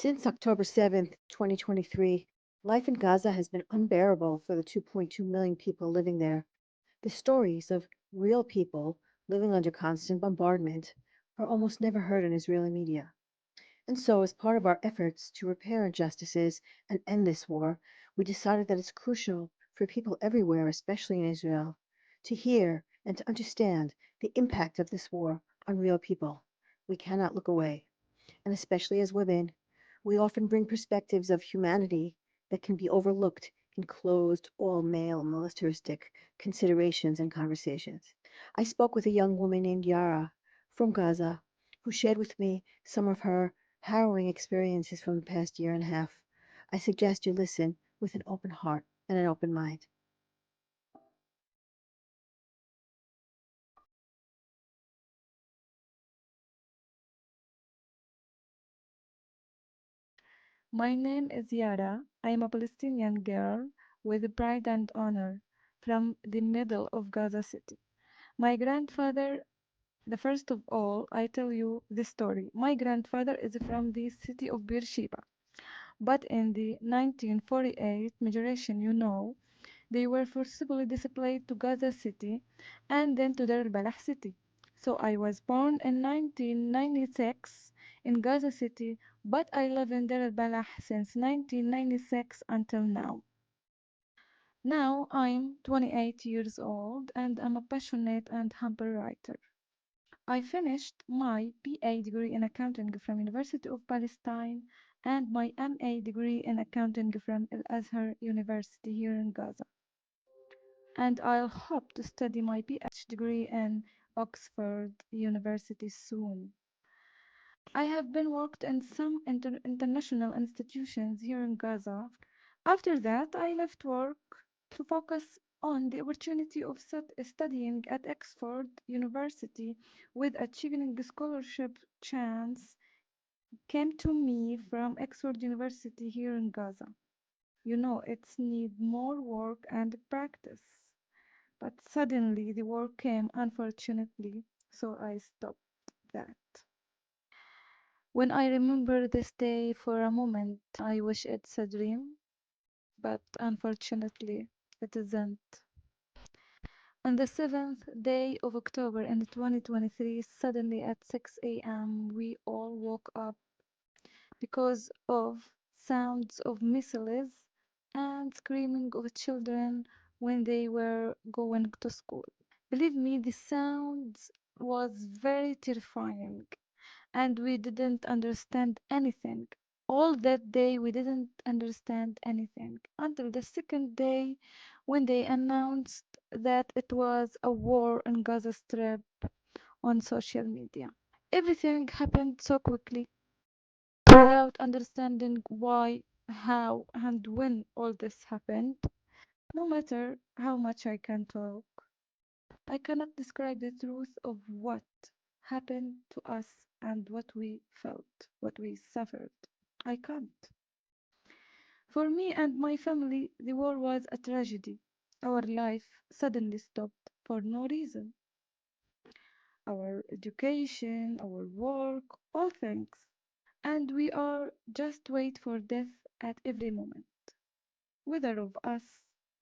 Since October 7th, 2023, life in Gaza has been unbearable for the 2.2 million people living there. The stories of real people living under constant bombardment are almost never heard in Israeli media. And so, as part of our efforts to repair injustices and end this war, we decided that it's crucial for people everywhere, especially in Israel, to hear and to understand the impact of this war on real people. We cannot look away, and especially as women, we often bring perspectives of humanity that can be overlooked in closed, all male, militaristic considerations and conversations. I spoke with a young woman named Yara from Gaza who shared with me some of her harrowing experiences from the past year and a half. I suggest you listen with an open heart and an open mind. My name is Yara. I am a Palestinian girl with pride and honor from the middle of Gaza City. My grandfather, the first of all, I tell you this story. My grandfather is from the city of Beersheba, but in the 1948 migration, they were forcibly displaced to Gaza City and then to Dar al-Balah City. So I was born in 1996 in Gaza City, but I live in Dar al-Balah since 1996 until now. Now I'm 28 years old and I'm a passionate and humble writer. I finished my BA degree in accounting from University of Palestine and my MA degree in accounting from Al-Azhar University here in Gaza. And I'll hope to study my PhD degree in Oxford University soon. I have been worked in some international institutions here in Gaza. After that, I left work to focus on the opportunity of studying at Oxford University with achieving a scholarship chance came to me from Oxford University here in Gaza. It's need more work and practice. But suddenly the war came, unfortunately, so I stopped that. When I remember this day for a moment, I wish it's a dream, but unfortunately, it isn't. On the 7th day of October in 2023, suddenly at 6 a.m., we all woke up because of sounds of missiles and screaming of children when they were going to school. Believe me, the sounds was very terrifying, and we didn't understand anything. All that day, we didn't understand anything until the second day when they announced that it was a war in Gaza Strip on social media. Everything happened so quickly without understanding why, how, and when all this happened. No matter how much I can talk, I cannot describe the truth of what happened to us and what we felt, what we suffered. I can't. For me and my family, the war was a tragedy. Our life suddenly stopped for no reason. Our education, our work, all things. And we are just wait for death at every moment. Whether of us,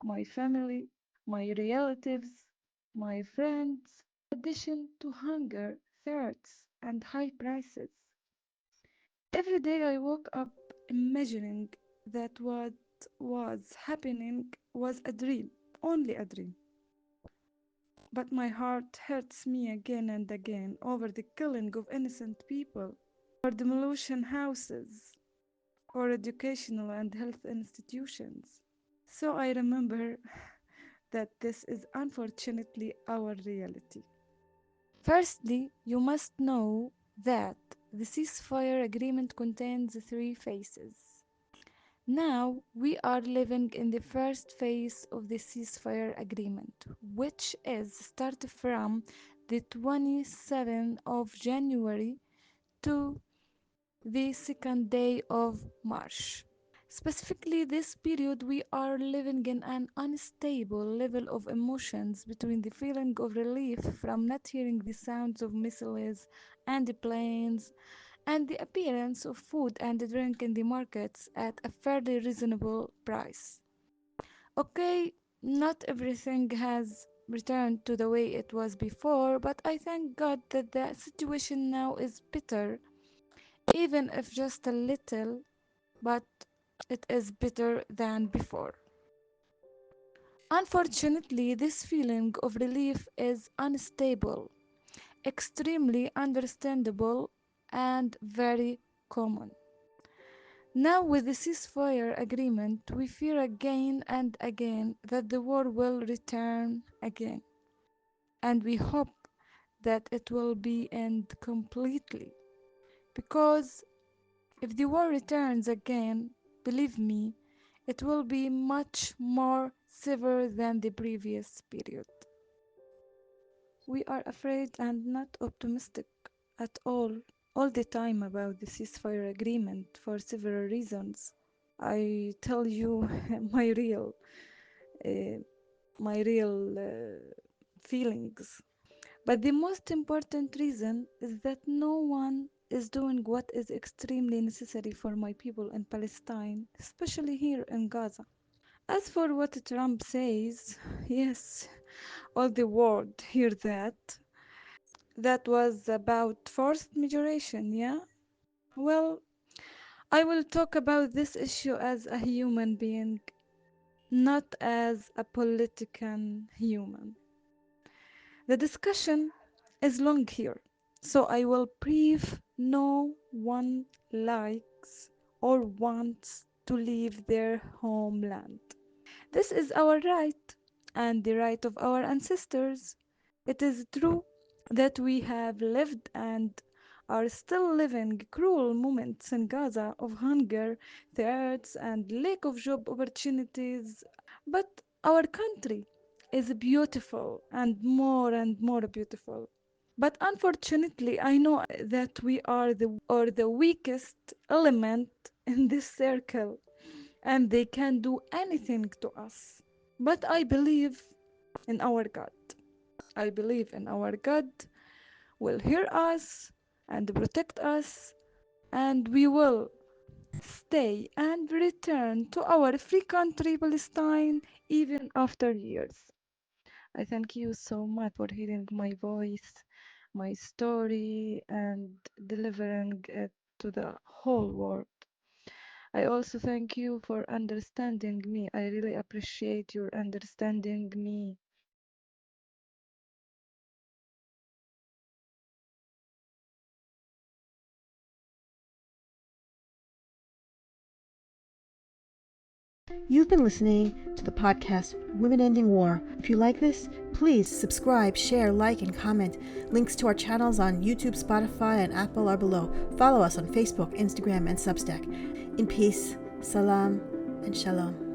my family, my relatives, my friends, in addition to hunger, thirsts, and high prices. Every day I woke up imagining that what was happening was a dream, only a dream. But my heart hurts me again and again over the killing of innocent people, or demolition houses, or educational and health institutions. So I remember that this is unfortunately our reality. Firstly, you must know that the ceasefire agreement contains three phases. Now we are living in the first phase of the ceasefire agreement, which is start from the 27th of January to the second day of March. Specifically, this period we are living in an unstable level of emotions between the feeling of relief from not hearing the sounds of missiles and the planes and the appearance of food and drink in the markets at a fairly reasonable price. Okay, not everything has returned to the way it was before, but I thank God that the situation now is better, even if just a little, but it is better than before. Unfortunately, this feeling of relief is unstable, extremely understandable, and very common. Now, with the ceasefire agreement, we fear again and again that the war will return again, and we hope that it will be end completely. Because if the war returns again, believe me, it will be much more severe than the previous period. We are afraid and not optimistic at all the time about the ceasefire agreement for several reasons. I tell you my uh, real feelings. But the most important reason is that no one is doing what is extremely necessary for my people in Palestine, especially here in Gaza. As for what Trump says, yes, all the world hear that. That was about forced migration, yeah? Well, I will talk about this issue as a human being, not as a political human. The discussion is long here, so I will brief no one likes or wants to leave their homeland. This is our right and the right of our ancestors. It is true that we have lived and are still living cruel moments in Gaza of hunger, threats, and lack of job opportopportunities. But our country is beautiful and more beautiful. But unfortunately, I know that we are the weakest element in this circle, and they can do anything to us. But I believe in our God. I believe in our God will hear us and protect us, and we will stay and return to our free country, Palestine, even after years. I thank you so much for hearing my voice, my story, and delivering it to the whole world. I also thank you for understanding me. I really appreciate your understanding me. You've been listening to the podcast Women Ending War. If you like this, please subscribe, share, like, and comment. Links to our channels on YouTube, Spotify, and Apple are below. Follow us on Facebook, Instagram, and Substack. In peace, salam, and shalom.